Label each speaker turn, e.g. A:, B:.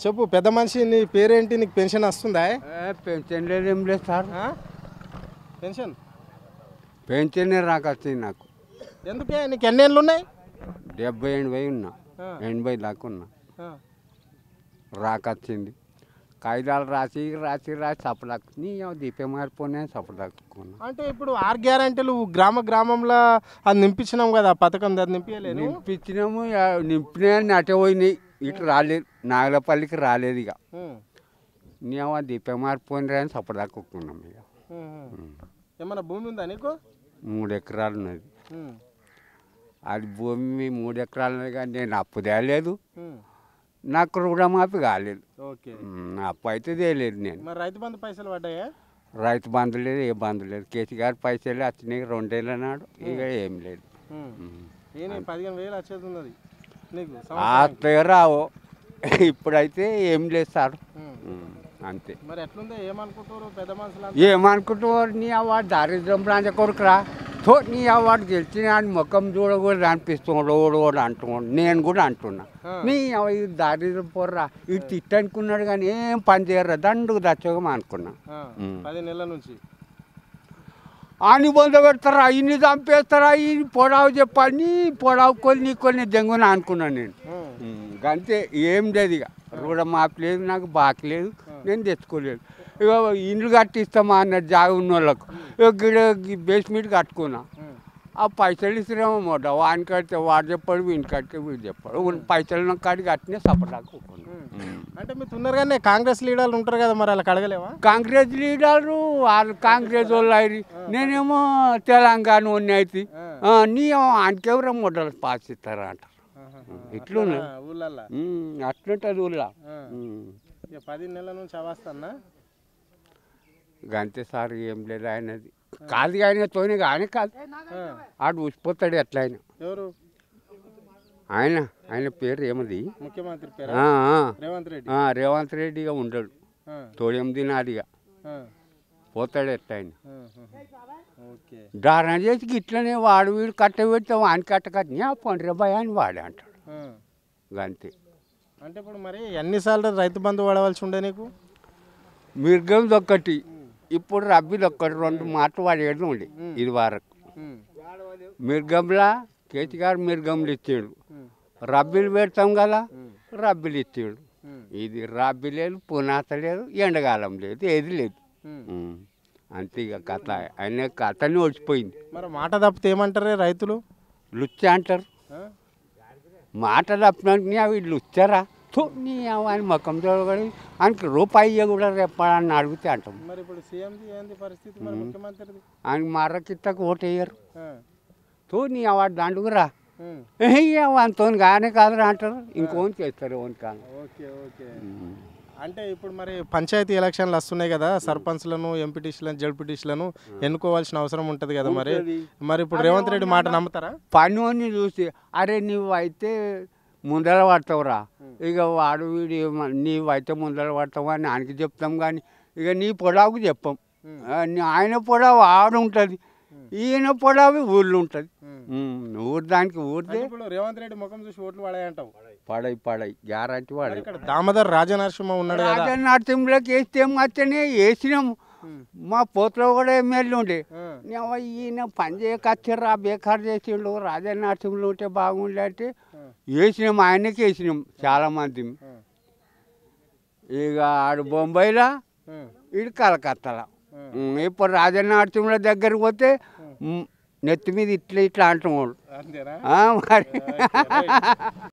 A: చెప్పు పెద్ద మనిషి నీ పేరేంటి నీకు పెన్షన్ వస్తుందా
B: పెన్షన్ లేదు ఏం లేదు సార్.
A: పెన్షన్
B: పెన్షన్ రాకొచ్చింది నాకు.
A: ఎందుకే నీకు ఎన్ని ఏళ్ళు ఉన్నాయి
B: 70-80 ఉన్నా, 80 దాకా ఉన్నా. రాకొచ్చింది కాగితాలు రాసి రాసి రాసి సపడాకు నీ దీపం మారిపోయినా సపడాకున్నా.
A: అంటే ఇప్పుడు 6 గ్యారెంటీలు గ్రామంలో అది నింపించినాం కదా పథకం, అది నింపించలేదు.
B: నింపించినాము, నింపినా అటే పోయినాయి, ఇటు రాలేదు, నాగలపల్లికి రాలేదు. ఇక నీవు దీపం మారిపోయినరా అని సపడాకున్నాం. ఇక
A: ఏమన్నా భూమి ఉందా నీకు?
B: 3 ఎకరాలు ఉన్నది. అది భూమి 3 ఎకరాలు ఉన్నది, కానీ నేను అప్పు తేలేదు, నాకు రుణమాఫీ కాలేదు. అప్పు అయితే తేలేదు నేను.
A: మరి రైతు బంధు పైసలు పడ్డాయా?
B: రైతు బంధు లేదు, ఏ బంధు లేదు. కేసీఆర్ పైసలు వచ్చినాయి 2 ఏళ్ళ నాడు, ఇక ఏం లేదు.
A: 15,000 వచ్చేది ఉన్నది నీకు
B: వస్తాయో రావో, ఇప్పుడైతే ఏం లేదు సార్, అంతే.
A: మరి ఎట్లుందో ఏమనుకుంటారు పెద్ద మనుషులు?
B: ఏమనుకుంటున్నారు? నీ అవార్డు దారిద్ర్యం రాజ కొడుకురా, తో నీ అవార్డు గెలిచిన అని ముఖం చూడకూడదు అనిపిస్తున్నాడు, ఓడోడు అంటున్నాడు. నేను కూడా అంటున్నా, నీ దారిద్ర్యం పోర్రా, ఇటు తిట్టనుకున్నాడు కానీ ఏం పని చేయర్రా, దండుకు దచ్చోగం అనుకున్నా.
A: 10 నెలల నుంచి
B: అని బొంద పెడతారా, ఇన్ని చంపేస్తారా, ఇన్ని పొడావు చెప్పాలి, నీ పొడావు కొన్ని దెంగున అనుకున్నాను నేను. అంతే, ఏం లేదు. ఇక రుణమాఫీ లేదు, నాకు బాకీ లేదు, నేను తెచ్చుకోలేదు. ఇక ఇండ్లు కట్టిస్తామా అన్నది జాగా ఉన్న వాళ్ళకు, ఇక బేస్మెంట్ కట్టుకున్నా. ఆ పైసలు ఇస్తున్నామో మొట్ట వాని కడితే వాడు చెప్పాడు, వీని కడితే వీడు చెప్పాడు. పైసలు కాడికి కట్టినే సపడాకు.
A: అంటే మీరు ఉన్నారు కానీ కాంగ్రెస్ లీడర్లు ఉంటారు కదా, మరి వాళ్ళకి అడగలేవా?
B: కాంగ్రెస్ లీడర్లు వాళ్ళు కాంగ్రెస్ వాళ్ళు అయ్యి, నేనేమో తెలంగాణ వాడిని అయితే నీ ఆయనకెవరో మొట్టలు పాస్ ఇస్తారా అంటారు. ఇట్లున్నా అట్లుంటుంది ఊళ్ళో.
A: 10 నెలల నుంచి అవస్థన్నా
B: అంతే సార్, ఏం లేదు. ఆయనది కాదు, ఆయన తోనే కానీ కాదు, ఆడు ఊసిపోతాడు ఎట్లా. ఆయన
A: ఎవరు?
B: ఆయన పేరు ఏమది,
A: ముఖ్యమంత్రి పేరు
B: రేవంత్ రెడ్డిగా ఉండడు, తోడేం తినాదిగా పోతాడు ఎట్లా. ఆయన ధారణ చేసి ఇట్లనే వాడు వీడు కట్ట పెడితే వాని కట్టకట్టినా పండ్ర భయ అని వాడే అంటాడు. అంతే.
A: అంటే ఇప్పుడు మరి ఎన్నిసార్లు రైతు బంధు పడవలసి ఉండే నీకు?
B: మిర్గంది ఒక్కటి, ఇప్పుడు రబ్బీది ఒక్కటి, 2 మాటలు వాడేది ఉండే ఇది వరకు. మిర్గంలా కేసీఆర్ మిర్గంలు ఇచ్చాడు, రబ్బీలు పెడతాం కదా, రబ్బీలు ఇచ్చాడు. ఇది రబ్బీ లేదు, పునాత లేదు, ఎండకాలం లేదు, ఏది లేదు. అంతే ఇక కథ, ఆయన కథని వచ్చిపోయింది.
A: మరి మాట తప్పితే ఏమంటారే రైతులు?
B: లుచ్చ అంటారు. మాట తప్పినాక అవి లుచ్చారా, నీ ఆయన మొక్కం చూడగలి ఆయనకి రూపాయి కూడా రేపని అడిగితే అంటాం.
A: మరి ఇప్పుడు సీఎంది ఏంది పరిస్థితి, మరి ముఖ్యమంత్రిది?
B: ఆయనకి మర్రకిట్టకు ఓటు వేయరు, నీ వాడు దండుగురా అంతో కానీ కాదురా అంటారు, ఇంకోని చేస్తారు ఓన్ కానీ.
A: Okay okay. అంటే ఇప్పుడు మరి పంచాయతీ ఎలక్షన్లు వస్తున్నాయి కదా, సర్పంచ్లను, ఎంపీటీసీలను, జడ్పీటీసీలను ఎన్నుకోవాల్సిన అవసరం ఉంటుంది కదా. మరి ఇప్పుడు రేవంత్ రెడ్డి మాట నమ్ముతారా?
B: పని చూసి అరే నువ్వు అయితే ముందర పడతావురా, ఇక వాడు వీడు నీవైతే ముందర పడతావు అని ఆయనకి చెప్తాం, కానీ ఇక నీ పొడవుకు చెప్పాం. ఆయన పొడవు ఆడు ఉంటుంది, ఈయన పొడవు ఊళ్ళో ఉంటుంది. ఊరు దానికి ఊరితే
A: రేవంత్ రెడ్డి ముఖం చూసి ఓట్లు పడాయంటావు?
B: పడాయి గ్యారంటీ పడాయి.
A: దామోదర్ రాజనరసింహ ఉన్నాడు,
B: రాజనరసింహలోకి వేస్తే ఏమొచ్చనే వేసినాము. మా పోతలో కూడా ఎమ్మెల్యే ఉండే, ఈయన పని చేయకొచ్చారా బేకారు చేసిండు, రాజనరసింహలో ఉంటే బాగుండే అంటే వేసినాం, ఆయనకి వేసినాం చాలా మంది. ఇక ఆడు బొంబాయిలో, ఇడు కలకత్తాలో. ఇప్పుడు రాజనరసింహ దగ్గరికి పోతే నెత్తి మీద ఇట్లా అంటున్నాడు మరి.